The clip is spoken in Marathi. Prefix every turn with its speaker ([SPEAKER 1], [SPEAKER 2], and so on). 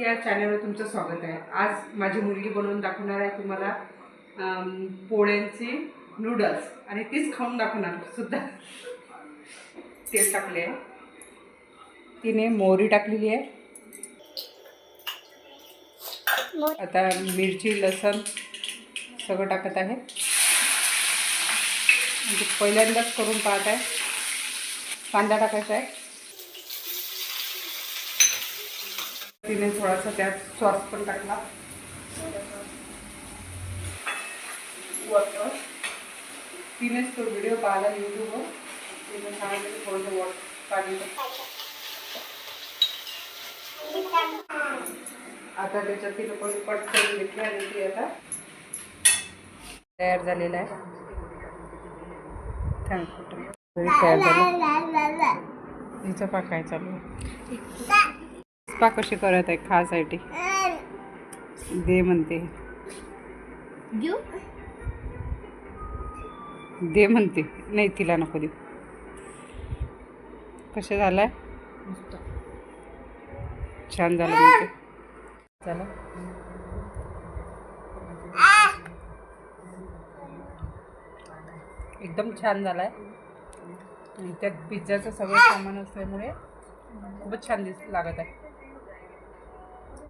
[SPEAKER 1] या चॅनलवर तुमचं स्वागत आहे। आज माझी मुलगी बनवून दाखवणार आहे तुम्हाला पोळ्यांची नूडल्स आणि तीच खाऊन दाखवणार सुद्धा। तेल टाकले आहे, तिने मोहरी टाकलेली आहे, आता मिरची लसण सगळं टाकत आहे। म्हणजे पहिल्यांदाच करून पाहत आहे। कांदा टाकायचा आहे, तिने थोडासा त्यात सॉस पण टाकला। तिनेच तो व्हिडिओ पाहिला यूट्यूबवर, तिने सांगितलं थोडंसं पाणी। आता त्याच्यात तिने पण कट करून घेतली आणि ती आता तयार झालेला आहे। तयार झालं, हिचं पाक काय चालू आहे, पाक कशी करत आहे खासाठी दे म्हणते, दे म्हणते, नाही तिला नको दे। कसे झालंय, छान झालं म्हणते, चला एकदम छान झालाय। त्यात पिझ्झाचं सगळं सामान असल्यामुळे खूपच छान लागत आहे।